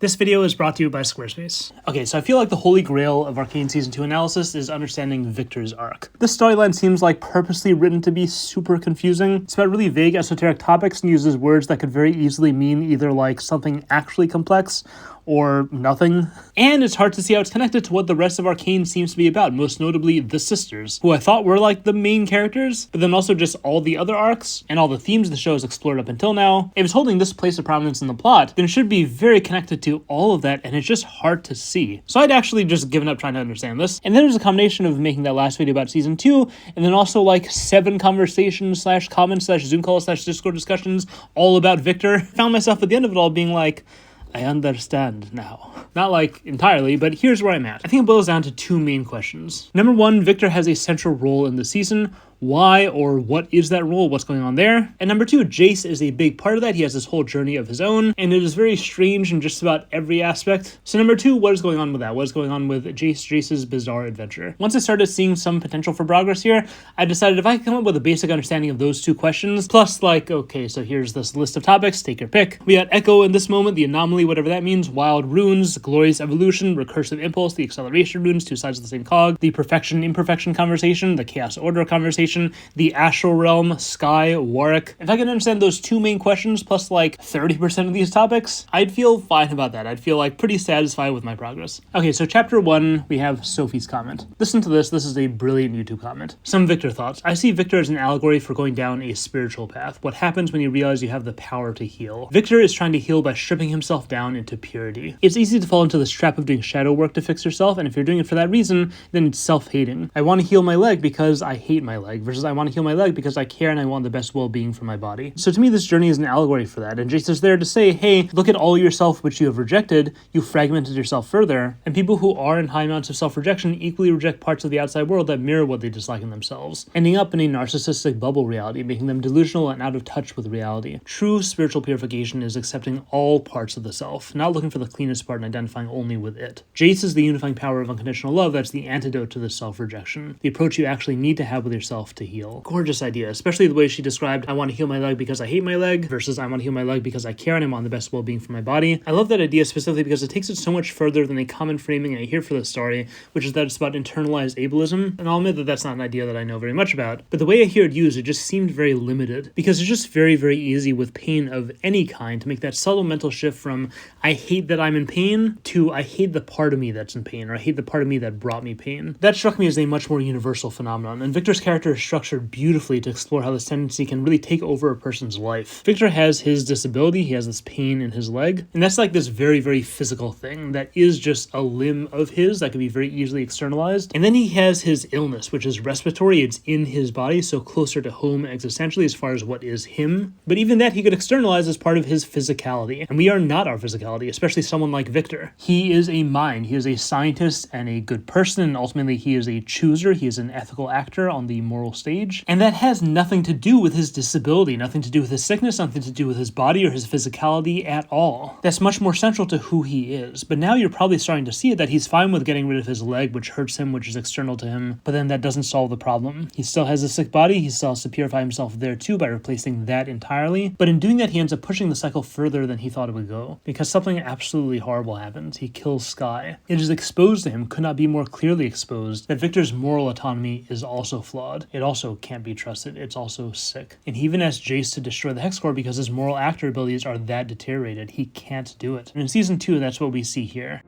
This video is brought to you by Squarespace. Okay, so I feel like the holy grail of ARCANE Season 2 analysis is understanding Viktor's arc. This storyline seems like purposely written to be super confusing. It's about really vague esoteric topics and uses words that could very easily mean either like something actually complex or nothing. And it's hard to see how it's connected to what the rest of ARCANE seems to be about, most notably the sisters, who I thought were like the main characters, but then also just all the other arcs and all the themes the show has explored up until now. If it's holding this place of prominence in the plot, then it should be very connected to all of that, and it's just hard to see. So I'd actually just given up trying to understand this. And then there's a combination of making that last video about Season 2, and then also like 7 conversations / comments / Zoom calls / Discord discussions all about Viktor. Found myself at the end of it all being like, I understand now. Not like entirely, but here's where I'm at. I think it boils down to 2 main questions. Number 1, Viktor has a central role in the season. Why or what is that role? What's going on there? And number 2, Jayce is a big part of that. He has this whole journey of his own, and it is very strange in just about every aspect. So number 2, what is going on with that? What is going on with Jayce's bizarre adventure? Once I started seeing some potential for progress here, I decided if I could come up with a basic understanding of those 2 questions, plus like, okay, so here's this list of topics, take your pick. We got Echo in this moment, the anomaly, whatever that means, wild runes, glorious evolution, recursive impulse, the acceleration runes, 2 sides of the same cog, the perfection-imperfection conversation, the chaos order conversation, the astral realm, sky, Warwick. If I can understand those 2 main questions plus like 30% of these topics, I'd feel fine about that. I'd feel like pretty satisfied with my progress. Okay, so chapter 1, we have Sophie's comment. Listen to this. This is a brilliant YouTube comment. Some Viktor thoughts. I see Viktor as an allegory for going down a spiritual path. What happens when you realize you have the power to heal? Viktor is trying to heal by stripping himself down into purity. It's easy to fall into this trap of doing shadow work to fix yourself, and if you're doing it for that reason, then it's self-hating. I want to heal my leg because I hate my leg, versus I want to heal my leg because I care and I want the best well-being for my body. So to me, this journey is an allegory for that, and Jayce is there to say, hey, look at all yourself which you have rejected, you fragmented yourself further, and people who are in high amounts of self-rejection equally reject parts of the outside world that mirror what they dislike in themselves, ending up in a narcissistic bubble reality, making them delusional and out of touch with reality. True spiritual purification is accepting all parts of the self, not looking for the cleanest part and identifying only with it. Jayce is the unifying power of unconditional love that's the antidote to the self-rejection, the approach you actually need to have with yourself to heal. Gorgeous idea, especially the way she described, I want to heal my leg because I hate my leg versus I want to heal my leg because I care and I want the best well-being for my body. I love that idea specifically because it takes it so much further than a common framing I hear for this story, which is that it's about internalized ableism. And I'll admit that that's not an idea that I know very much about, but the way I hear it used, it just seemed very limited because it's just very, very easy with pain of any kind to make that subtle mental shift from I hate that I'm in pain to I hate the part of me that's in pain, or I hate the part of me that brought me pain. That struck me as a much more universal phenomenon, and Viktor's character is structured beautifully to explore how this tendency can really take over a person's life. Viktor has his disability, he has this pain in his leg, and that's like this very, very physical thing that is just a limb of his that can be very easily externalized. And then he has his illness, which is respiratory, it's in his body, so closer to home existentially as far as what is him. But even that he could externalize as part of his physicality, and we are not our physicality, especially someone like Viktor. He is a mind, he is a scientist and a good person, and ultimately he is a chooser, he is an ethical actor on the moral stage. And that has nothing to do with his disability, nothing to do with his sickness, nothing to do with his body or his physicality at all. That's much more central to who he is. But now you're probably starting to see it, that he's fine with getting rid of his leg, which hurts him, which is external to him, but then that doesn't solve the problem. He still has a sick body, he still has to purify himself there too by replacing that entirely. But in doing that, he ends up pushing the cycle further than he thought it would go, because something absolutely horrible happens. He kills Sky. It is exposed to him, could not be more clearly exposed, that Viktor's moral autonomy is also flawed. It also can't be trusted. It's also sick. And he even asked Jayce to destroy the Hex Core because his moral actor abilities are that deteriorated. He can't do it. And in Season 2, that's what we see here.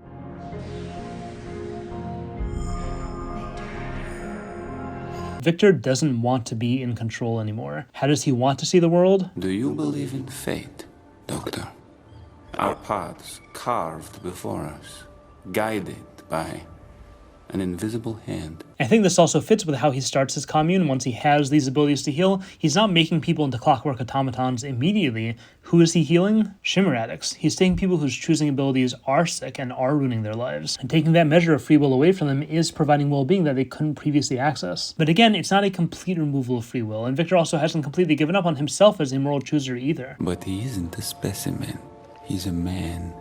Viktor doesn't want to be in control anymore. How does he want to see the world? Do you believe in fate, Doctor? Our paths carved before us, guided by an invisible hand. I think this also fits with how he starts his commune. Once he has these abilities to heal, he's not making people into clockwork automatons immediately. Who is he healing? Shimmer addicts. He's taking people whose choosing abilities are sick and are ruining their lives. And taking that measure of free will away from them is providing well-being that they couldn't previously access. But again, it's not a complete removal of free will, and Viktor also hasn't completely given up on himself as a moral chooser either. But he isn't a specimen. He's a man,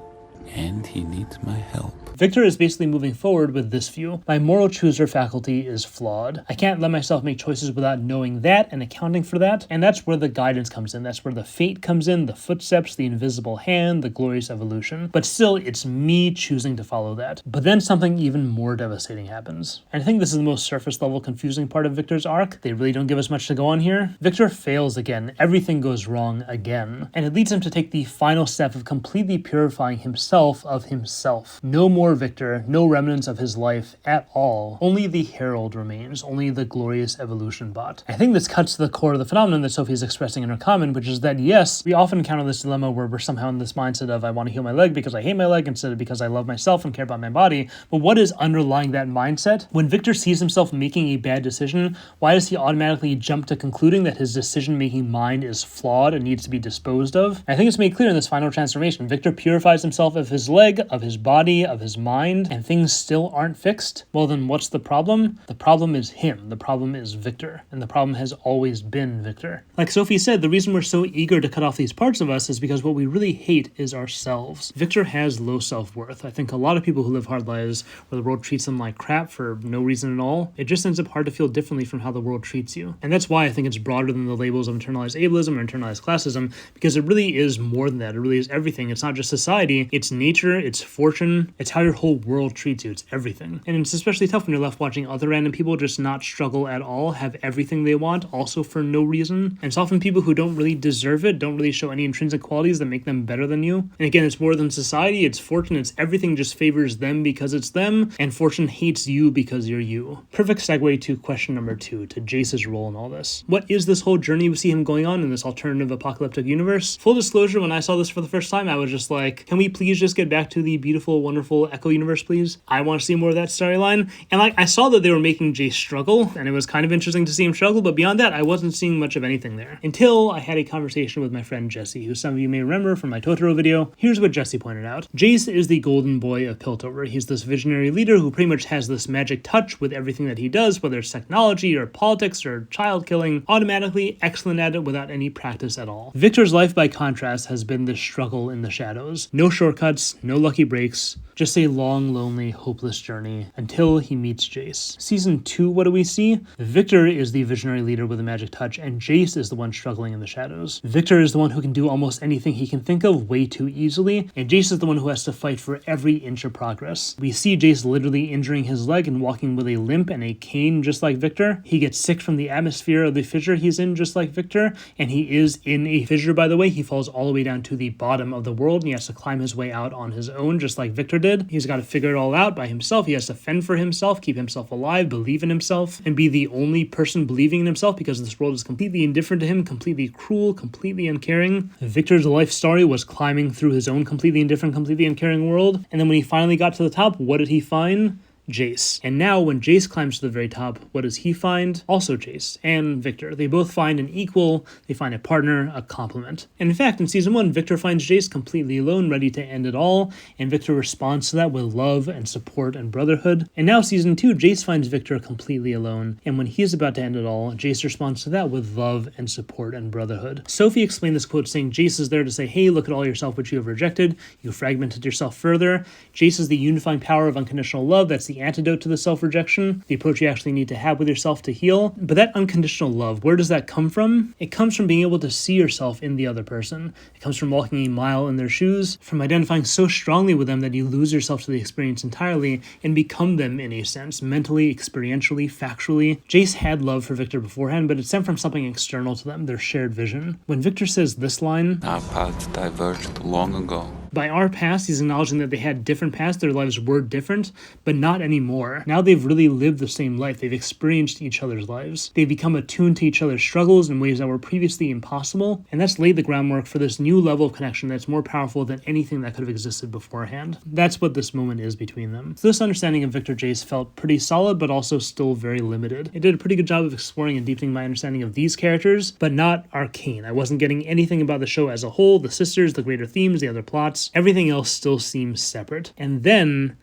and he needs my help. Viktor is basically moving forward with this view. My moral chooser faculty is flawed. I can't let myself make choices without knowing that and accounting for that, and that's where the guidance comes in. That's where the fate comes in, the footsteps, the invisible hand, the glorious evolution. But still, it's me choosing to follow that. But then something even more devastating happens. And I think this is the most surface level confusing part of Viktor's arc. They really don't give us much to go on here. Viktor fails again. Everything goes wrong again. And it leads him to take the final step of completely purifying himself of himself. No more Viktor, no remnants of his life at all. Only the herald remains, only the glorious evolution bot. I think this cuts to the core of the phenomenon that Sophie is expressing in her comment, which is that yes, we often encounter this dilemma where we're somehow in this mindset of I want to heal my leg because I hate my leg instead of because I love myself and care about my body. But what is underlying that mindset? When Viktor sees himself making a bad decision, why does he automatically jump to concluding that his decision-making mind is flawed and needs to be disposed of? I think it's made clear in this final transformation. Viktor purifies himself of his leg, of his body, of his mind, and things still aren't fixed. Well, then what's the problem? The problem is him. The problem is Viktor. And the problem has always been Viktor. Like Sophie said, the reason we're so eager to cut off these parts of us is because what we really hate is ourselves. Viktor has low self-worth. I think a lot of people who live hard lives where the world treats them like crap for no reason at all, it just ends up hard to feel differently from how the world treats you. And that's why I think it's broader than the labels of internalized ableism or internalized classism, because it really is more than that. It really is everything. It's not just society, it's nature, it's fortune, it's how your whole world treats you. It's everything. And it's especially tough when you're left watching other random people just not struggle at all, have everything they want, also for no reason. And it's often people who don't really deserve it, don't really show any intrinsic qualities that make them better than you. And again, it's more than society, it's fortune, it's everything just favors them because it's them, and fortune hates you because you're you. Perfect segue to question number 2, to Jayce's role in all this. What is this whole journey we see him going on in this alternative apocalyptic universe? Full disclosure, when I saw this for the first time, I was just like, can we please just get back to the beautiful, wonderful Echo universe, please? I want to see more of that storyline. And like, I saw that they were making Jayce struggle, and it was kind of interesting to see him struggle, but beyond that, I wasn't seeing much of anything there. Until I had a conversation with my friend Jesse, who some of you may remember from my Totoro video. Here's what Jesse pointed out. Jayce is the golden boy of Piltover. He's this visionary leader who pretty much has this magic touch with everything that he does, whether it's technology or politics or child killing, automatically excellent at it without any practice at all. Viktor's life, by contrast, has been this struggle in the shadows. No shortcuts, no lucky breaks, just a long, lonely, hopeless journey until he meets Jayce. Season 2, what do we see? Viktor is the visionary leader with a magic touch, and Jayce is the one struggling in the shadows. Viktor is the one who can do almost anything he can think of way too easily, and Jayce is the one who has to fight for every inch of progress. We see Jayce literally injuring his leg and walking with a limp and a cane just like Viktor. He gets sick from the atmosphere of the fissure he's in just like Viktor, and he is in a fissure, by the way. He falls all the way down to the bottom of the world, and he has to climb his way out on his own just like Viktor did. He's got to figure it all out by himself. He has to fend for himself, keep himself alive, believe in himself, and be the only person believing in himself because this world is completely indifferent to him, completely cruel, completely uncaring. Viktor's life story was climbing through his own completely indifferent, completely uncaring world, and then when he finally got to the top, what did he find? Jayce. And now when Jayce climbs to the very top, what does he find? Also Jayce and Viktor. They both find an equal, they find a partner, a complement. And in fact, in season 1, Viktor finds Jayce completely alone, ready to end it all, and Viktor responds to that with love and support and brotherhood. And now season 2, Jayce finds Viktor completely alone, and when he's about to end it all, Jayce responds to that with love and support and brotherhood. Sophie explained this quote saying Jayce is there to say, hey, look at all yourself which you have rejected, you fragmented yourself further. Jayce is the unifying power of unconditional love. That's the antidote to the self-rejection, the approach you actually need to have with yourself to heal. But that unconditional love, where does that come from? It comes from being able to see yourself in the other person. It comes from walking a mile in their shoes, from identifying so strongly with them that you lose yourself to the experience entirely and become them in a sense, mentally, experientially, factually. Jayce had love for Viktor beforehand, but it stemmed from something external to them, their shared vision. When Viktor says this line, Our paths diverged long ago. By our past, he's acknowledging that they had different pasts, their lives were different, but not anymore. Now they've really lived the same life. They've experienced each other's lives. They've become attuned to each other's struggles in ways that were previously impossible, and that's laid the groundwork for this new level of connection that's more powerful than anything that could have existed beforehand. That's what this moment is between them. So this understanding of Viktor Jayce felt pretty solid, but also still very limited. It did a pretty good job of exploring and deepening my understanding of these characters, but not ARCANE. I wasn't getting anything about the show as a whole, the sisters, the greater themes, the other plots. Everything else still seems separate. And then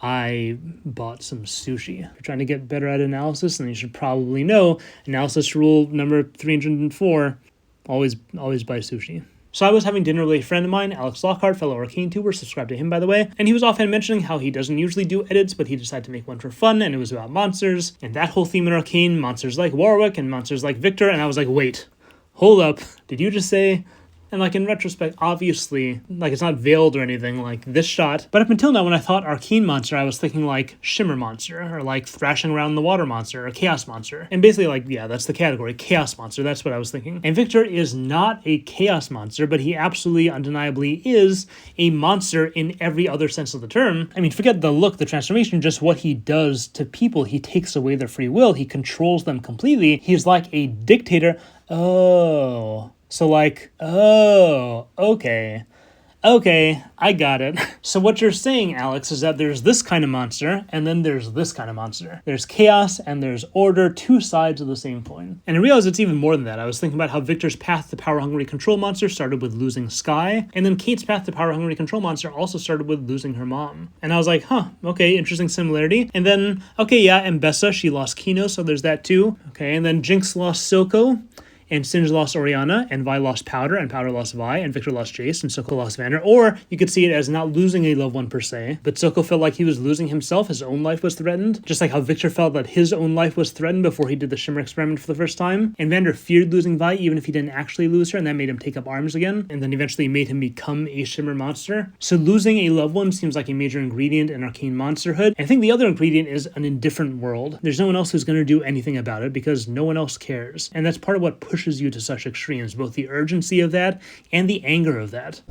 I bought some sushi. If you're trying to get better at analysis, then you should probably know analysis rule number 304, always buy sushi. So I was having dinner with a friend of mine, Alex Lockhart, fellow Arcane tuber, subscribe to him by the way, and he was offhand mentioning how he doesn't usually do edits, but he decided to make one for fun, and it was about monsters, and that whole theme in Arcane, monsters like Warwick and monsters like Viktor, and I was like, wait, hold up, did you just say... And like in retrospect, obviously, like it's not veiled or anything like this shot. But up until now, when I thought Arcane monster, I was thinking like Shimmer monster or like Thrashing Around the Water monster or Chaos monster. And basically like, yeah, that's the category, Chaos monster. That's what I was thinking. And Viktor is not a Chaos monster, but he absolutely undeniably is a monster in every other sense of the term. I mean, forget the look, the transformation, just what he does to people. He takes away their free will. He controls them completely. He's like a dictator. So like, oh, okay, I got it. So what you're saying, Alex, is that there's this kind of monster, and then there's this kind of monster. There's chaos, and there's order, two sides of the same coin. And I realized it's even more than that. I was thinking about how Viktor's path to power-hungry control monster started with losing Skye, and then Kate's path to power-hungry control monster also started with losing her mom. And I was like, huh, okay, interesting similarity. And then, okay, yeah, Mbessa, she lost Kino, so there's that too. Okay, and then Jinx lost Silco, and Singe lost Oriana, and Vi lost Powder, and Powder lost Vi, and Viktor lost Jayce, and Silco lost Vander. Or you could see it as not losing a loved one per se, but Silco felt like he was losing himself, his own life was threatened, just like how Viktor felt that his own life was threatened before he did the Shimmer experiment for the first time, and Vander feared losing Vi even if he didn't actually lose her, and that made him take up arms again, and then eventually made him become a Shimmer monster. So losing a loved one seems like a major ingredient in Arcane Monsterhood. I think the other ingredient is an indifferent world. There's no one else who's going to do anything about it because no one else cares, and that's part of what pushes you to such extremes, both the urgency of that and the anger of that.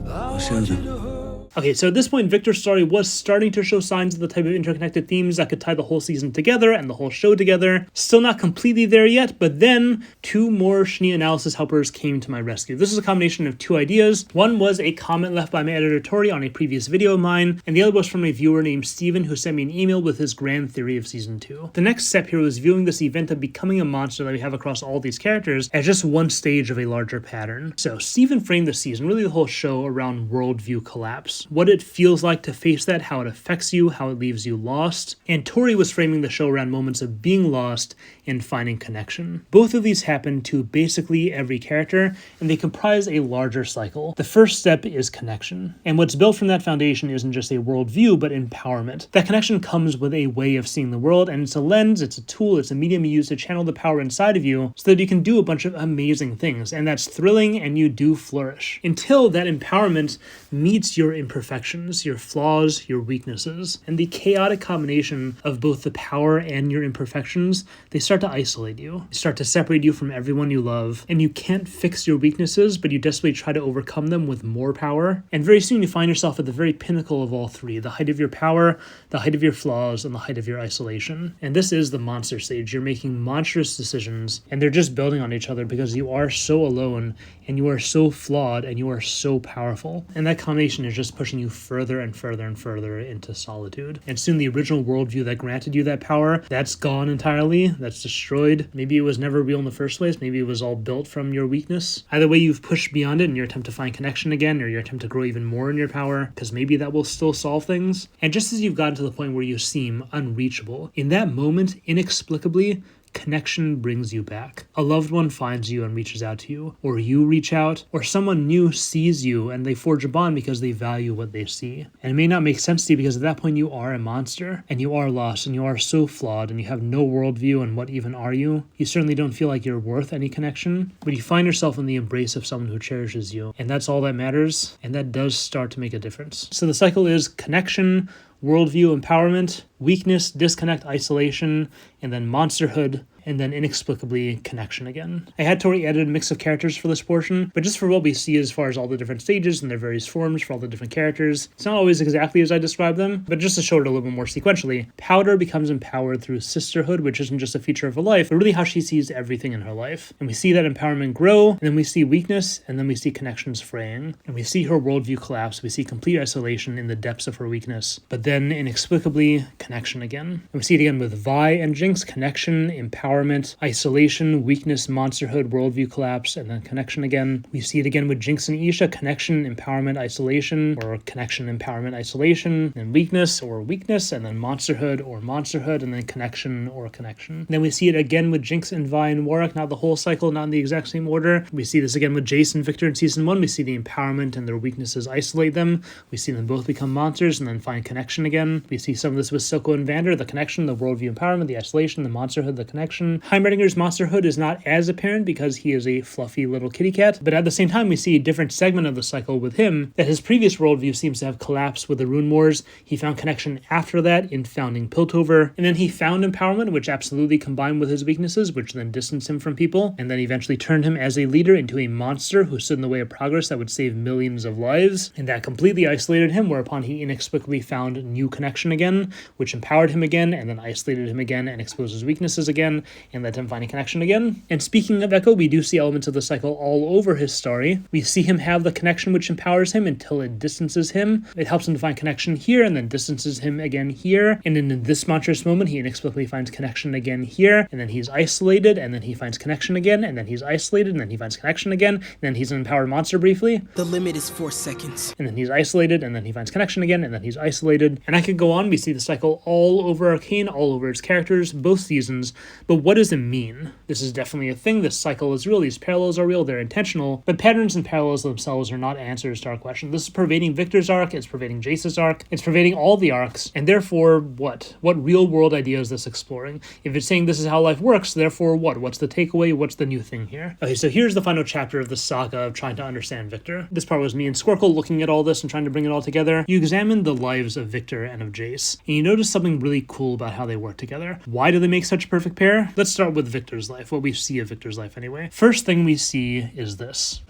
Okay, so at this point, Viktor's story was starting to show signs of the type of interconnected themes that could tie the whole season together and the whole show together. Still not completely there yet, but then two more Schnee analysis helpers came to my rescue. This is a combination of two ideas. One was a comment left by my editor Tori on a previous video of mine, and the other was from a viewer named Steven who sent me an email with his grand theory of season 2. The next step here was viewing this event of becoming a monster that we have across all these characters as just one stage of a larger pattern. So Steven framed the season, really the whole show, around worldview collapse. What it feels like to face that, how it affects you, how it leaves you lost. And Tori was framing the show around moments of being lost and finding connection. Both of these happen to basically every character, and they comprise a larger cycle. The first step is connection. And what's built from that foundation isn't just a worldview, but empowerment. That connection comes with a way of seeing the world, and it's a lens, it's a tool, it's a medium you use to channel the power inside of you so that you can do a bunch of amazing things. And that's thrilling, and you do flourish. Until that empowerment meets your imperfections, your flaws, your weaknesses. And the chaotic combination of both the power and your imperfections, they start to isolate you. They start to separate you from everyone you love. And you can't fix your weaknesses, but you desperately try to overcome them with more power. And very soon you find yourself at the very pinnacle of all three. The height of your power, the height of your flaws, and the height of your isolation. And this is the monster stage. You're making monstrous decisions, and they're just building on each other because you are so alone, and you are so flawed, and you are so powerful. And that combination is just pushing you further and further and further into solitude. And soon the original worldview that granted you that power, that's gone entirely, that's destroyed. Maybe it was never real in the first place, maybe it was all built from your weakness. Either way, you've pushed beyond it in your attempt to find connection again, or your attempt to grow even more in your power, because maybe that will still solve things. And just as you've gotten to the point where you seem unreachable, in that moment, inexplicably, connection brings you back. A loved one finds you and reaches out to you, or you reach out, or someone new sees you and they forge a bond because they value what they see. And it may not make sense to you because at that point you are a monster, and you are lost, and you are so flawed, and you have no worldview, and what even are you? You certainly don't feel like you're worth any connection, but you find yourself in the embrace of someone who cherishes you, and that's all that matters, and that does start to make a difference. So the cycle is connection, worldview, empowerment, weakness, disconnect, isolation, and then monsterhood, and then inexplicably connection again. I had Tori edit a mix of characters for this portion, but just for what we see as far as all the different stages and their various forms for all the different characters, it's not always exactly as I described them, but just to show it a little bit more sequentially. Powder becomes empowered through sisterhood, which isn't just a feature of her life, but really how she sees everything in her life. And we see that empowerment grow, and then we see weakness, and then we see connections fraying, and we see her worldview collapse. We see complete isolation in the depths of her weakness, but then inexplicably connection again. And we see it again with Vi and Jinx, connection, empowerment, empowerment, isolation, weakness, monsterhood, worldview collapse, and then connection again. We see it again with Jinx and Isha, connection, empowerment, isolation, or connection, empowerment, isolation, and weakness, and then monsterhood, and then connection or connection. Then we see it again with Jinx and Vi and Warwick, not the whole cycle, not in the exact same order. We see this again with Jayce and Viktor in season 1. We see the empowerment and their weaknesses isolate them. We see them both become monsters and then find connection again. We see some of this with Silco and Vander, the connection, the worldview empowerment, the isolation, the monsterhood, the connection. Heimerdinger's monsterhood is not as apparent because he is a fluffy little kitty cat, but at the same time we see a different segment of the cycle with him, that his previous worldview seems to have collapsed with the Rune Wars. He found connection after that in founding Piltover, and then he found empowerment, which absolutely combined with his weaknesses, which then distanced him from people, and then eventually turned him as a leader into a monster who stood in the way of progress that would save millions of lives, and that completely isolated him, whereupon he inexplicably found new connection again, which empowered him again, and then isolated him again, and exposed his weaknesses again, and led him finding connection again. And speaking of Echo, we do see elements of the cycle all over his story. We see him have the connection which empowers him until it distances him. It helps him to find connection here, and then distances him again here, and in this monstrous moment, he inexplicably finds connection again here, and then he's isolated, and then he finds connection again, and then he's isolated, and then he finds connection again, and then he's an empowered monster briefly. The limit is 4 seconds. And then he's isolated, and then he finds connection again, and then he's isolated. And I could go on. We see the cycle all over Arcane, all over its characters, both seasons. But what does it mean? This is definitely a thing. This cycle is real. These parallels are real. They're intentional. But patterns and parallels themselves are not answers to our question. This is pervading Viktor's arc. It's pervading Jayce's arc. It's pervading all the arcs. And therefore, what? What real world idea is this exploring? If it's saying this is how life works, therefore what? What's the takeaway? What's the new thing here? Okay, so here's the final chapter of the saga of trying to understand Viktor. This part was me and Squircle looking at all this and trying to bring it all together. You examine the lives of Viktor and of Jayce, and you notice something really cool about how they work together. Why do they make such a perfect pair? Let's start with Viktor's life, what we see of Viktor's life anyway. First thing we see is this.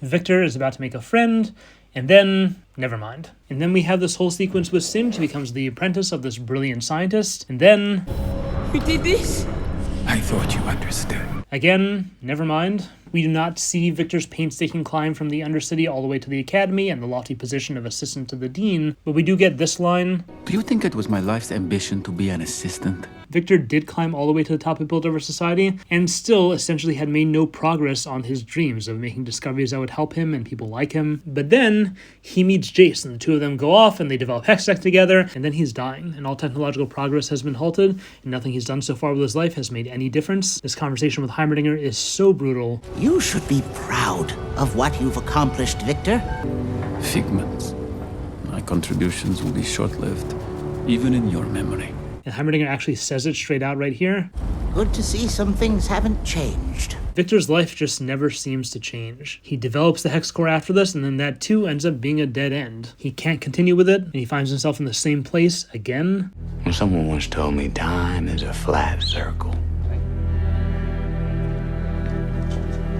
Viktor is about to make a friend, and then, never mind. And then we have this whole sequence with Singe. He becomes the apprentice of this brilliant scientist, and then... We did this? I thought you understood. Again, never mind. We do not see Viktor's painstaking climb from the Undercity all the way to the Academy and the lofty position of assistant to the Dean, but we do get this line. Do you think it was my life's ambition to be an assistant? Viktor did climb all the way to the top of Piltover Society, and still essentially had made no progress on his dreams of making discoveries that would help him and people like him. But then, he meets Jayce, and the two of them go off, and they develop Hextech together, and then he's dying, and all technological progress has been halted, and nothing he's done so far with his life has made any difference. This conversation with Heimerdinger is so brutal. You should be proud of what you've accomplished, Viktor. Figments. My contributions will be short-lived, even in your memory. And Heimerdinger actually says it straight out right here. Good to see some things haven't changed. Viktor's life just never seems to change. He develops the Hex Core after this, and then that too ends up being a dead end. He can't continue with it, and he finds himself in the same place again. Someone once told me time is a flat circle.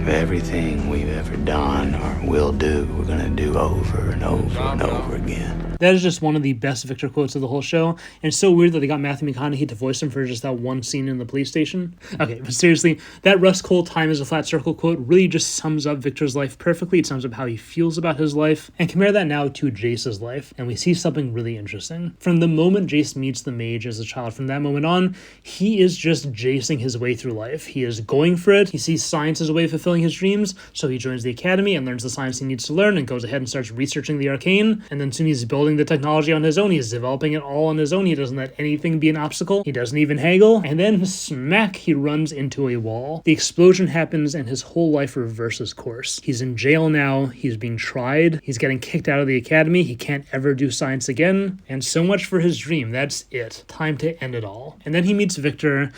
Everything we've ever done or will do, we're gonna do over and over and over again. That is just one of the best Viktor quotes of the whole show, and it's so weird that they got Matthew McConaughey to voice him for just that one scene in the police station. Okay, but seriously, that Russ Cole time is a flat circle quote really just sums up Viktor's life perfectly. It sums up how he feels about his life, and compare that now to Jayce's life, and we see something really interesting. From the moment Jayce meets the mage as a child, from that moment on, he is just Jaycing his way through life. He is going for it. He sees science as a way of fulfilling his dreams, so he joins the academy and learns the science he needs to learn and goes ahead and starts researching the arcane, and then soon he's building the technology on his own. He's developing it all on his own. He doesn't let anything be an obstacle. He doesn't even haggle, and then smack, he runs into a wall. The explosion happens and his whole life reverses course. He's in jail now. He's being tried. He's getting kicked out of the academy. He can't ever do science again, and so much for his dream. That's it. Time to end it all. And then he meets Viktor,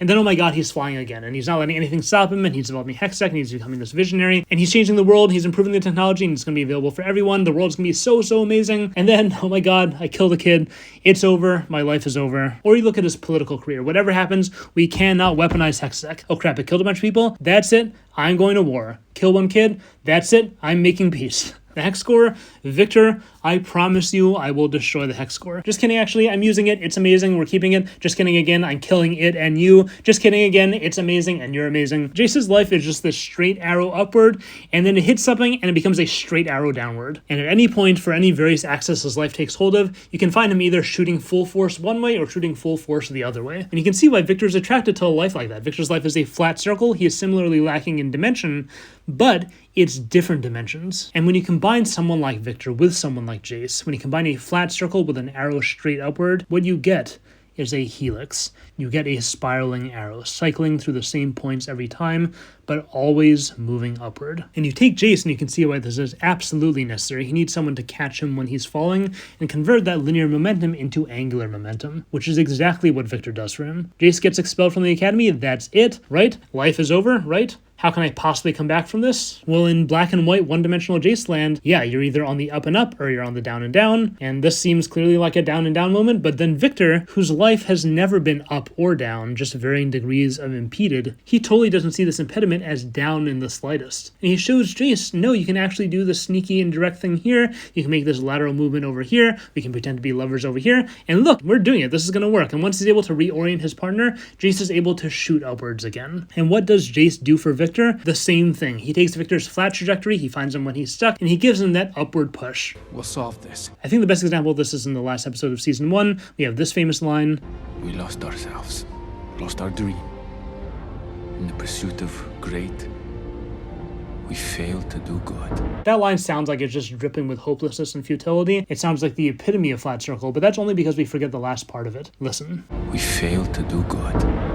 and then, oh my god, he's flying again, and he's not letting anything stop him, and he's developing Hextech, and he's becoming this visionary, and he's changing the world, he's improving the technology, and it's going to be available for everyone. The world's going to be so, so amazing. And then, oh my god, I killed a kid. It's over. My life is over. Or you look at his political career. Whatever happens, we cannot weaponize Hextech. Oh crap, it killed a bunch of people? That's it. I'm going to war. Kill one kid? That's it. I'm making peace. The hex score, Viktor, I promise you I will destroy the hex score. Just kidding, actually, I'm using it. It's amazing. We're keeping it. Just kidding again. I'm killing it and you. Just kidding again. It's amazing and you're amazing. Jayce's life is just this straight arrow upward, and then it hits something and it becomes a straight arrow downward. And at any point, for any various axis his life takes hold of, you can find him either shooting full force one way or shooting full force the other way. And you can see why Viktor's attracted to a life like that. Viktor's life is a flat circle. He is similarly lacking in dimension, but it's different dimensions. And when you combine someone like Viktor with someone like Jayce, when you combine a flat circle with an arrow straight upward, what you get is a helix. You get a spiraling arrow, cycling through the same points every time, but always moving upward. And you take Jayce and you can see why this is absolutely necessary. He needs someone to catch him when he's falling and convert that linear momentum into angular momentum, which is exactly what Viktor does for him. Jayce gets expelled from the academy, that's it, right? Life is over, right? How can I possibly come back from this? Well, in black and white one-dimensional Jayce land, yeah, you're either on the up and up or you're on the down and down, and this seems clearly like a down and down moment, but then Viktor, whose life has never been up or down, just varying degrees of impeded, he totally doesn't see this impediment as down in the slightest. And he shows Jayce, no, you can actually do the sneaky and direct thing here, you can make this lateral movement over here, we can pretend to be lovers over here, and look, we're doing it, this is gonna work. And once he's able to reorient his partner, Jayce is able to shoot upwards again. And what does Jayce do for Viktor? The same thing. He takes Viktor's flat trajectory, he finds him when he's stuck, and he gives him that upward push. We'll solve this. I think the best example of this is in the last episode of season 1. We have this famous line. We lost ourselves, lost our dream. In the pursuit of great, we failed to do good. That line sounds like it's just dripping with hopelessness and futility. It sounds like the epitome of flat circle, but that's only because we forget the last part of it. Listen. We failed to do good.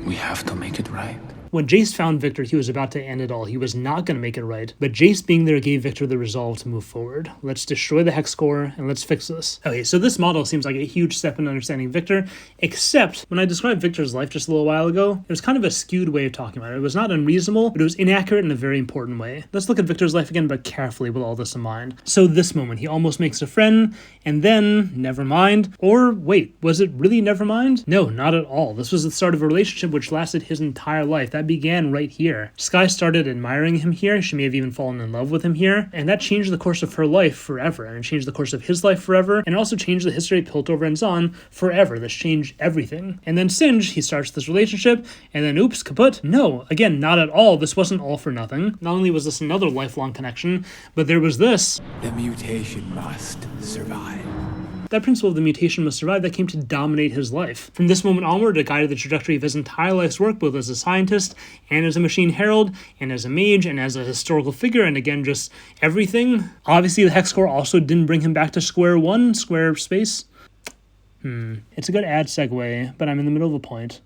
We have to make it right. When Jayce found Viktor, he was about to end it all. He was not going to make it right. But Jayce being there gave Viktor the resolve to move forward. Let's destroy the hex score and let's fix this. Okay, so this model seems like a huge step in understanding Viktor, except when I described Viktor's life just a little while ago, it was kind of a skewed way of talking about it. It was not unreasonable, but it was inaccurate in a very important way. Let's look at Viktor's life again, but carefully with all this in mind. So this moment, he almost makes a friend, and then, never mind. Or wait, was it really never mind? No, not at all. This was the start of a relationship which lasted his entire life. That began right here. Sky started admiring him here. She may have even fallen in love with him here. And that changed the course of her life forever. And it changed the course of his life forever. And it also changed the history of Piltover and Zahn forever. This changed everything. And then Singe, he starts this relationship. And then oops, kaput. No, again, not at all. This wasn't all for nothing. Not only was this another lifelong connection, but there was this. The mutation must survive. That principle of the mutation must survive that came to dominate his life. From this moment onward, it guided the trajectory of his entire life's work, both as a scientist and as a machine herald, and as a mage, and as a historical figure, and again, just everything. Obviously, the hex score also didn't bring him back to square one, squarespace. It's a good ad segue, but I'm in the middle of a point.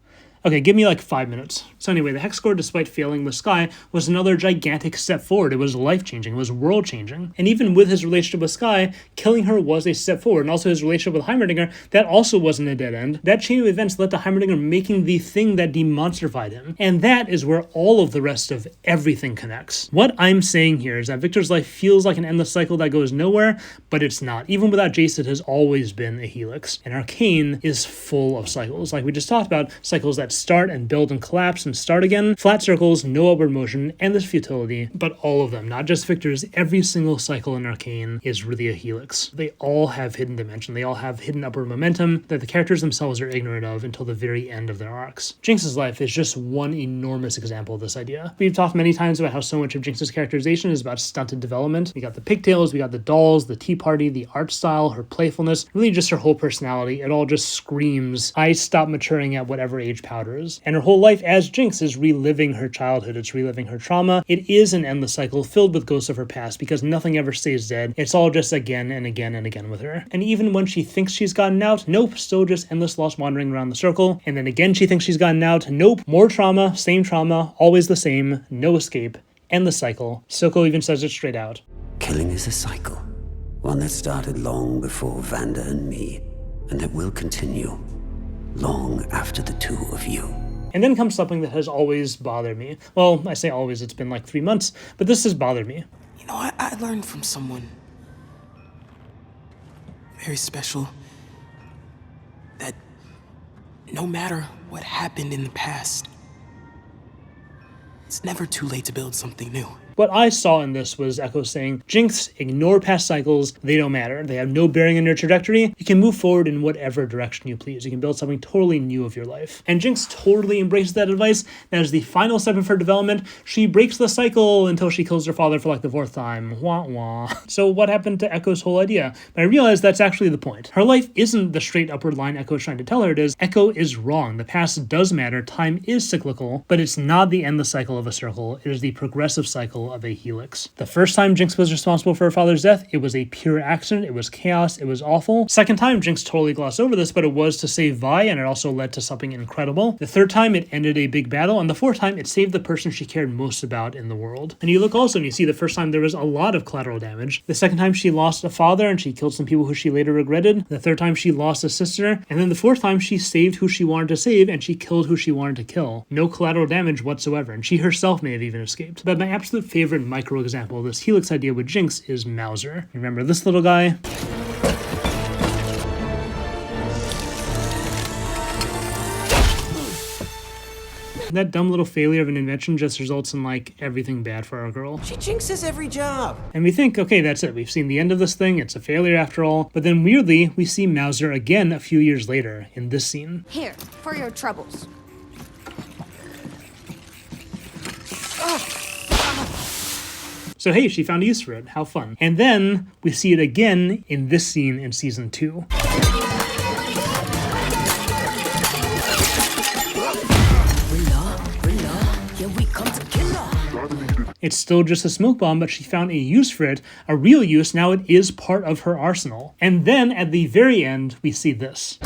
Okay, give me like 5 minutes. So anyway, the hex score, despite failing with Sky, was another gigantic step forward. It was life-changing. It was world-changing. And even with his relationship with Sky, killing her was a step forward. And also his relationship with Heimerdinger, that also wasn't a dead end. That chain of events led to Heimerdinger making the thing that demonstrified him. And that is where all of the rest of everything connects. What I'm saying here is that Viktor's life feels like an endless cycle that goes nowhere, but it's not. Even without Jayce, it has always been a helix. And Arcane is full of cycles. Like we just talked about, cycles that start and build and collapse and start again, flat circles, no upward motion, endless futility, but all of them, not just Viktor's, every single cycle in Arcane is really a helix. They all have hidden dimension, they all have hidden upward momentum that the characters themselves are ignorant of until the very end of their arcs. Jinx's life is just one enormous example of this idea. We've talked many times about how so much of Jinx's characterization is about stunted development. We got the pigtails, we got the dolls, the tea party, the art style, her playfulness, really just her whole personality. It all just screams, I stopped maturing at whatever age powder is. And her whole life as Jinx is reliving her childhood. It's reliving her trauma. It is an endless cycle filled with ghosts of her past because nothing ever stays dead. It's all just again and again and again with her. And even when she thinks she's gotten out, nope, still just endless lost wandering around the circle. And then again she thinks she's gotten out, nope, more trauma, always the same, no escape, endless cycle. Soko even says it straight out. Killing is a cycle, one that started long before Vanda and me, and that will continue long after the two of you. And then comes something that has always bothered me. Well, I say always, it's been like 3 months, but this has bothered me. You know, I learned from someone very special that no matter what happened in the past, it's never too late to build something new. What I saw in this was Echo saying, Jayce, ignore past cycles, they don't matter. They have no bearing on your trajectory. You can move forward in whatever direction you please. You can build something totally new of your life. And Jayce totally embraces that advice. That is the final step of her development. She breaks the cycle until she kills her father for like the 4th time. Wah wah. So what happened to Echo's whole idea? But I realized that's actually the point. Her life isn't the straight upward line Echo is trying to tell her it is. Echo is wrong. The past does matter. Time is cyclical, but it's not the endless cycle of a circle. It is the progressive cycle of a helix. The first time Jayce was responsible for her father's death, it was a pure accident. It was chaos. It was awful. Second time, Jayce totally glossed over this, but it was to save Vi, and it also led to something incredible. The third time, it ended a big battle, and the fourth time, it saved the person she cared most about in the world. And you look also and you see the first time there was a lot of collateral damage. The second time, she lost a father, and she killed some people who she later regretted. The third time, she lost a sister. And then the fourth time, she saved who she wanted to save, and she killed who she wanted to kill. No collateral damage whatsoever, and she herself may have even escaped. But my absolute favorite micro example of this helix idea with Jayce is Mauser. Remember this little guy? That dumb little failure of an invention just results in, like, everything bad for our girl. She jinxes every job. And we think, okay, that's it. We've seen the end of this thing. It's a failure after all. But then weirdly, we see Mauser again a few years later in this scene. Here, for your troubles. So hey, she found a use for it. How fun. And then we see it again in this scene in season 2. It's still just a smoke bomb, but she found a use for it, a real use. Now it is part of her arsenal. And then at the very end, we see this.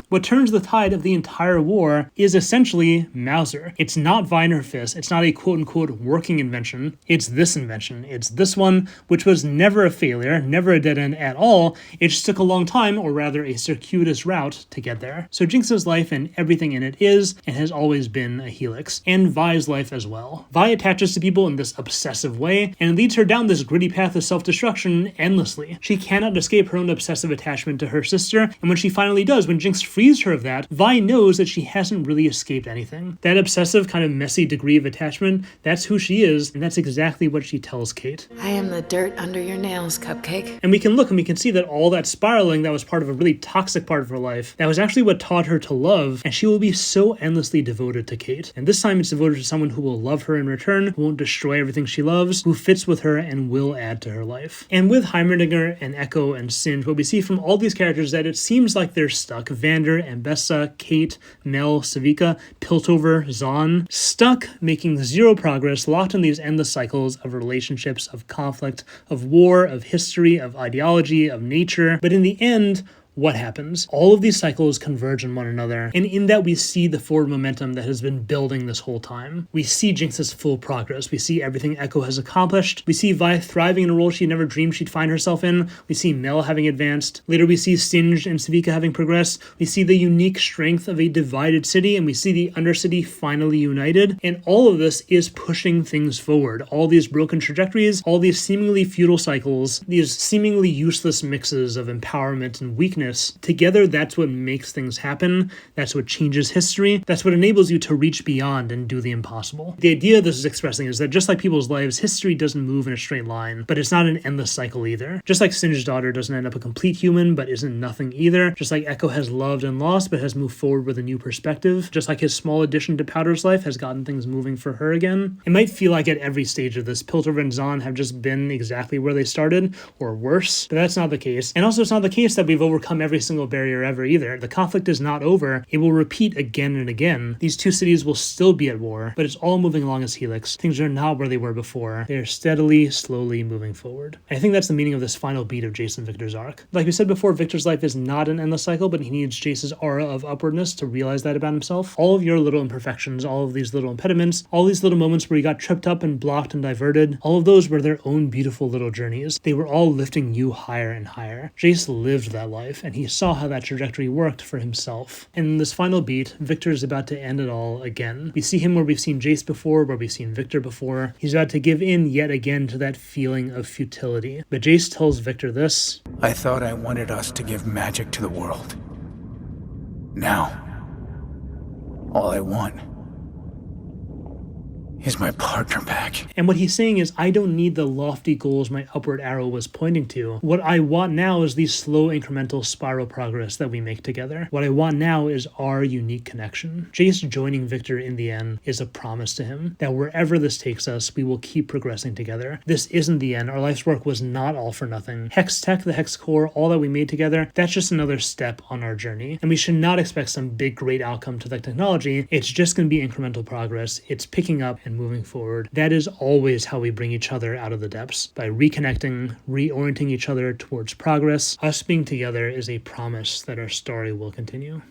What turns the tide of the entire war is essentially Mauser. It's not Vi nor Fist. It's not a quote-unquote working invention. It's this invention. It's this one, which was never a failure, never a dead end at all. It just took a long time, or rather a circuitous route, to get there. So Jayce's life and everything in it is, and has always been, a helix. And Vi's life as well. Vi attaches to people in this obsessive way, and it leads her down this gritty path of self-destruction endlessly. She cannot escape her own obsessive attachment to her sister, and when she finally does, when Jayce frees her of that, Vi knows that she hasn't really escaped anything. That obsessive, kind of messy degree of attachment, that's who she is, and that's exactly what she tells Kate. I am the dirt under your nails, Cupcake. And we can look and we can see that all that spiraling that was part of a really toxic part of her life, that was actually what taught her to love, and she will be so endlessly devoted to Kate. And this time it's devoted to someone who will love her in return, who won't destroy everything she loves, who fits with her and will add to her life. And with Heimerdinger and Echo and Singe, what we see from all these characters that it seems like they're stuck. Vander and Bessa, Kate, Mel, Savika, Piltover, Zahn, stuck, making zero progress, locked in these endless cycles of relationships, of conflict, of war, of history, of ideology, of nature. But in the end, what happens? All of these cycles converge on one another, and in that we see the forward momentum that has been building this whole time. We see Jayce's full progress. We see everything Echo has accomplished. We see Vi thriving in a role she never dreamed she'd find herself in. We see Mel having advanced. Later we see Singe and Savika having progressed. We see the unique strength of a divided city, and we see the Undercity finally united. And all of this is pushing things forward. All these broken trajectories, all these seemingly futile cycles, these seemingly useless mixes of empowerment and weakness, together, that's what makes things happen. That's what changes history. That's what enables you to reach beyond and do the impossible. The idea this is expressing is that just like people's lives, history doesn't move in a straight line, but it's not an endless cycle either. Just like Singe's daughter doesn't end up a complete human, but isn't nothing either. Just like Echo has loved and lost, but has moved forward with a new perspective. Just like his small addition to Powder's life has gotten things moving for her again. It might feel like at every stage of this, Piltover and Zahn have just been exactly where they started, or worse, but that's not the case. And also it's not the case that we've overcome every single barrier ever either. The conflict is not over. It will repeat again and again. These two cities will still be at war, but it's all moving along as Helix. Things are not where they were before. They're steadily, slowly moving forward. I think that's the meaning of this final beat of Jayce and Viktor's arc. Like we said before, Viktor's life is not an endless cycle, but he needs Jayce's aura of upwardness to realize that about himself. All of your little imperfections, all of these little impediments, all these little moments where you got tripped up and blocked and diverted, all of those were their own beautiful little journeys. They were all lifting you higher and higher. Jayce lived that life, and he saw how that trajectory worked for himself. And in this final beat, Viktor is about to end it all again. We see him where we've seen Jayce before, where we've seen Viktor before. He's about to give in yet again to that feeling of futility. But Jayce tells Viktor this. I thought I wanted us to give magic to the world. Now, all I want is my partner back. And what he's saying is, I don't need the lofty goals my upward arrow was pointing to. What I want now is the slow incremental spiral progress that we make together. What I want now is our unique connection. Jayce joining Viktor in the end is a promise to him that wherever this takes us, we will keep progressing together. This isn't the end. Our life's work was not all for nothing. Hex Tech, the Hex Core, all that we made together, that's just another step on our journey. And we should not expect some big, great outcome to that technology. It's just going to be incremental progress. It's picking up and moving forward. That is always how we bring each other out of the depths, by reconnecting, reorienting each other towards progress. Us being together is a promise that our story will continue.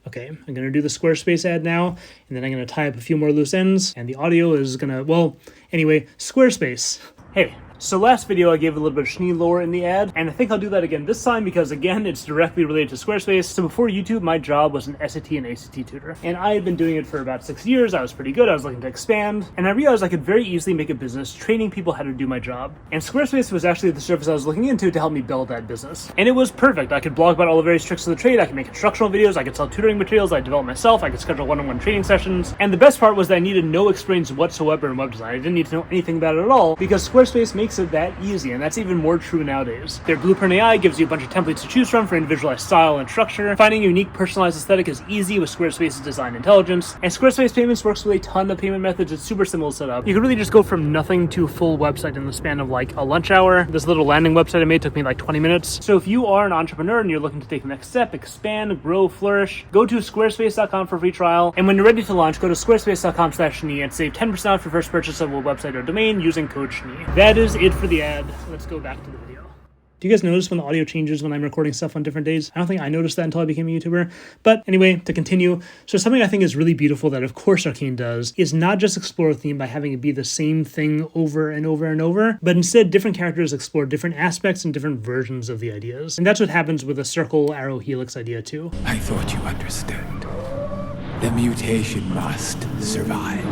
Okay, I'm going to do the Squarespace ad now, and then I'm going to tie up a few more loose ends, and the audio is going to, well, anyway, Squarespace. Hey. So last video I gave a little bit of schnee lore in the ad, and I think I'll do that again this time because, again, it's directly related to Squarespace. So before YouTube, my job was an SAT and ACT tutor, and I had been doing it for about 6 years. I was pretty good. I was looking to expand, and I realized I could very easily make a business training people how to do my job. And Squarespace was actually the service I was looking into to help me build that business. And it was perfect. I could blog about all the various tricks of the trade. I could make instructional videos. I could sell tutoring materials. I developed myself. I could schedule one-on-one training sessions. And the best part was that I needed no experience whatsoever in web design. I didn't need to know anything about it at all because Squarespace makes it that easy. And that's even more true nowadays. Their Blueprint AI gives you a bunch of templates to choose from for individualized style and structure. Finding a unique personalized aesthetic is easy with Squarespace's design intelligence. And Squarespace Payments works with a ton of payment methods. It's super simple to set up. You can really just go from nothing to a full website in the span of like a lunch hour. This little landing website I made took me like 20 minutes. So if you are an entrepreneur and you're looking to take the next step, expand, grow, flourish, go to squarespace.com for a free trial. And when you're ready to launch, go to squarespace.com/schnee and save 10% off your first purchase of a website or domain using code schnee. That is it for the ad. Let's go back to the video. Do you guys notice when the audio changes when I'm recording stuff on different days? I don't think I noticed that until I became a YouTuber. But anyway, to continue, so something I think is really beautiful that of course ARCANE does is not just explore a theme by having it be the same thing over and over and over, but instead different characters explore different aspects and different versions of the ideas. And that's what happens with the circle, arrow, helix idea too. I thought you understood. The mutation must survive.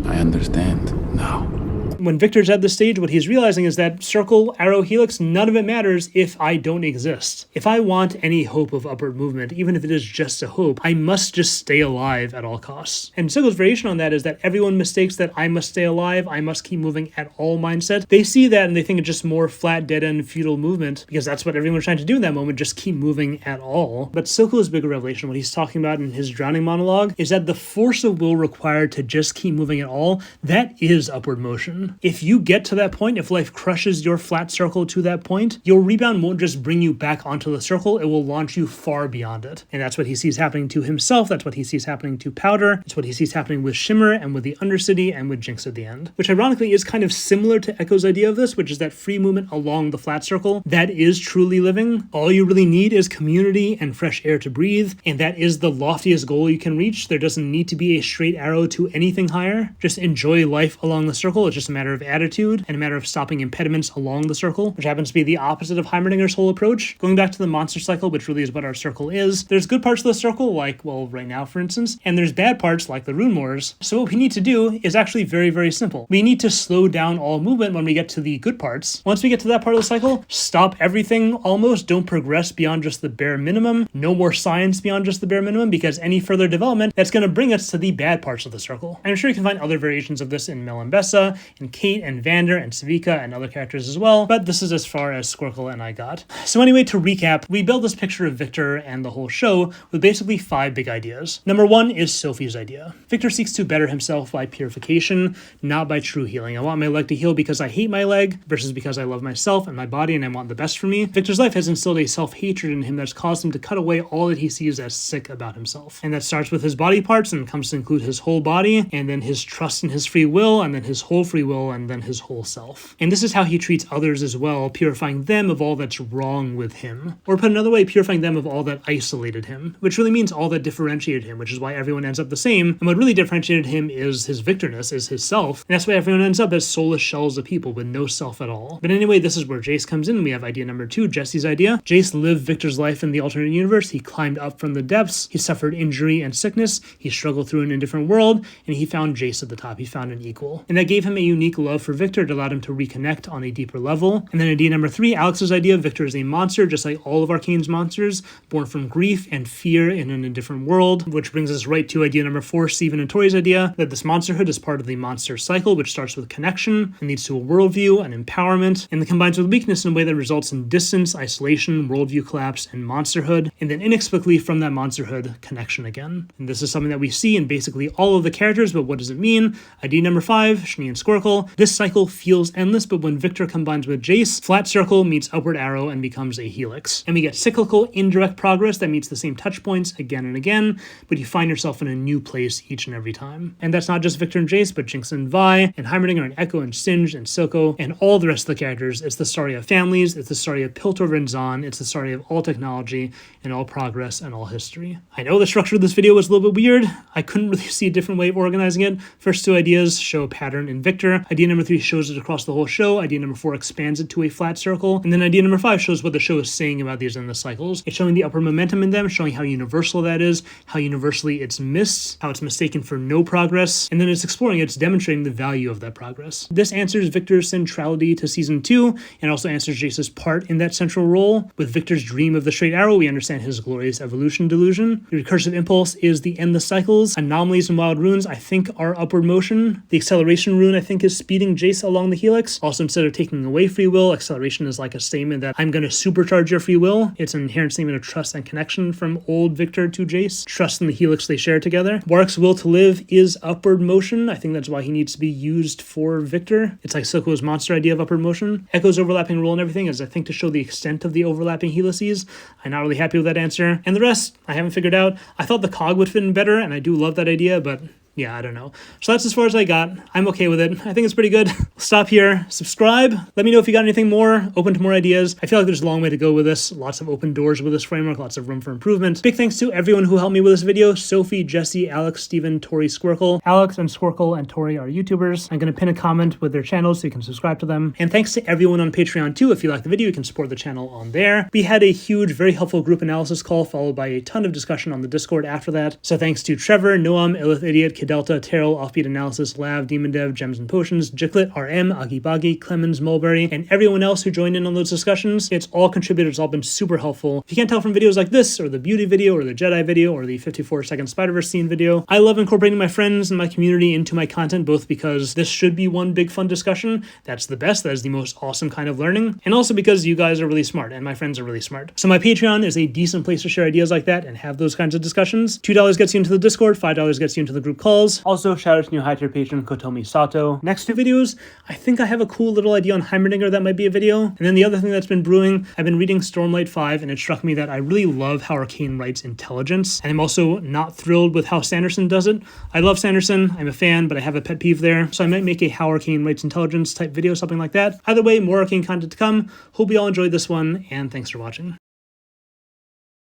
I understand now. When Viktor's at this stage, what he's realizing is that circle, arrow, helix, none of it matters if I don't exist. If I want any hope of upward movement, even if it is just a hope, I must just stay alive at all costs. And Circle's variation on that is that everyone mistakes that I must stay alive, I must keep moving at all mindset. They see that and they think it's just more flat, dead-end, futile movement because that's what everyone's trying to do in that moment, just keep moving at all. But Circle's bigger revelation, what he's talking about in his drowning monologue, is that the force of will required to just keep moving at all, that is upward motion. If you get to that point, if life crushes your flat circle to that point, your rebound won't just bring you back onto the circle, it will launch you far beyond it. And that's what he sees happening to himself, that's what he sees happening to Powder, that's what he sees happening with Shimmer and with the Undercity and with Jinx at the end. Which ironically is kind of similar to Echo's idea of this, which is that free movement along the flat circle, that is truly living. All you really need is community and fresh air to breathe, and that is the loftiest goal you can reach. There doesn't need to be a straight arrow to anything higher. Just enjoy life along the circle. It's just a matter of attitude and a matter of stopping impediments along the circle, which happens to be the opposite of Heimerdinger's whole approach. Going back to the monster cycle, which really is what our circle is, there's good parts of the circle, like, well, right now, for instance, and there's bad parts, like the Rune Moors. So what we need to do is actually very, very simple. We need to slow down all movement when we get to the good parts. Once we get to that part of the cycle, stop everything almost, don't progress beyond just the bare minimum, no more science beyond just the bare minimum, because any further development, that's going to bring us to the bad parts of the circle. And I'm sure you can find other variations of this in Mel and Bessa, and Kate and Vander and Savika and other characters as well, but this is as far as Squircle and I got. So anyway, to recap, we built this picture of Viktor and the whole show with basically 5 big ideas. Number 1 is Sophie's idea. Viktor seeks to better himself by purification, not by true healing. I want my leg to heal because I hate my leg versus because I love myself and my body and I want the best for me. Viktor's life has instilled a self-hatred in him that's caused him to cut away all that he sees as sick about himself. And that starts with his body parts and comes to include his whole body, and then his trust in his free will, and then his whole free will, and then his whole self. And this is how he treats others as well, purifying them of all that's wrong with him. Or put another way, purifying them of all that isolated him, which really means all that differentiated him, which is why everyone ends up the same. And what really differentiated him is his Viktorness, is his self. And that's why everyone ends up as soulless shells of people with no self at all. But anyway, this is where Jayce comes in. We have idea number 2, Jesse's idea. Jayce lived Viktor's life in the alternate universe. He climbed up from the depths. He suffered injury and sickness. He struggled through an indifferent world, and he found Jayce at the top. He found an equal. And that gave him a unique unique love for Viktor that allowed him to reconnect on a deeper level. And then idea number 3, Alex's idea, Viktor is a monster, just like all of Arcane's monsters, born from grief and fear and in a different world, which brings us right to idea number 4, Stephen and Tori's idea, that this monsterhood is part of the monster cycle, which starts with connection and leads to a worldview and empowerment, and then combines with weakness in a way that results in distance, isolation, worldview collapse, and monsterhood, and then inexplicably from that monsterhood, connection again. And this is something that we see in basically all of the characters, but what does it mean? Idea number 5, Schnee and Squircle. This cycle feels endless, but when Viktor combines with Jayce, flat circle meets upward arrow and becomes a helix. And we get cyclical, indirect progress that meets the same touch points again and again, but you find yourself in a new place each and every time. And that's not just Viktor and Jayce, but Jinx and Vi, and Heimerdinger and Echo and Singed and Silco, and all the rest of the characters. It's the story of families, it's the story of Piltover and Zahn, it's the story of all technology and all progress and all history. I know the structure of this video was a little bit weird. I couldn't really see a different way of organizing it. First 2 ideas show a pattern in Viktor. Idea number 3 shows it across the whole show. Idea number 4 expands it to a flat circle. And then idea number 5 shows what the show is saying about these endless cycles. It's showing the upward momentum in them, showing how universal that is, how universally it's missed, how it's mistaken for no progress, and then it's exploring, it's demonstrating the value of that progress. This answers Viktor's centrality to season 2, and also answers Jayce's part in that central role. With Viktor's dream of the straight arrow, we understand his glorious evolution delusion. The recursive impulse is the endless cycles. Anomalies and wild runes, I think, are upward motion. The acceleration rune, I think, is speeding Jayce along the helix. Also, instead of taking away free will, acceleration is like a statement that I'm going to supercharge your free will. It's an inherent statement of trust and connection from old Viktor to Jayce. Trust in the helix they share together. Warwick's will to live is upward motion. I think that's why he needs to be used for Viktor. It's like Silco's monster idea of upward motion. Echo's overlapping role and everything is, I think, to show the extent of the overlapping helices. I'm not really happy with that answer. And the rest, I haven't figured out. I thought the cog would fit in better, and I do love that idea, but yeah, I don't know. So that's as far as I got. I'm okay with it. I think it's pretty good. Stop here. Subscribe. Let me know if you got anything more. Open to more ideas. I feel like there's a long way to go with this. Lots of open doors with this framework. Lots of room for improvement. Big thanks to everyone who helped me with this video. Sophie, Jesse, Alex, Stephen, Tori, Squircle. Alex and Squircle and Tori are YouTubers. I'm going to pin a comment with their channels so you can subscribe to them. And thanks to everyone on Patreon too. If you like the video, you can support the channel on there. We had a huge, very helpful group analysis call followed by a ton of discussion on the Discord after that. So thanks to Trevor, Noam, Illith Idiot, Kidelta, Terrell, Offbeat Analysis, Lav, Demon Dev, Gems and Potions, Jiklet, RM, Aggie Boggy, Clemens, Mulberry, and everyone else who joined in on those discussions. It's all contributed. It's all been super helpful. If you can't tell from videos like this, or the beauty video, or the Jedi video, or the 54-second Spider-Verse scene video, I love incorporating my friends and my community into my content, both because this should be one big fun discussion. That's the best. That is the most awesome kind of learning. And also because you guys are really smart, and my friends are really smart. So my Patreon is a decent place to share ideas like that and have those kinds of discussions. $2 gets you into the Discord, $5 gets you into the group calls. Also, shout out to new high-tier patron Kotomi Sato. Next 2 videos, I think I have a cool little idea on Heimerdinger that might be a video. And then the other thing that's been brewing, I've been reading Stormlight 5, and it struck me that I really love how Arcane writes intelligence, and I'm also not thrilled with how Sanderson does it. I love Sanderson, I'm a fan, but I have a pet peeve there, so I might make a how Arcane writes intelligence type video, something like that. Either way, more Arcane content to come. Hope you all enjoyed this one, and thanks for watching.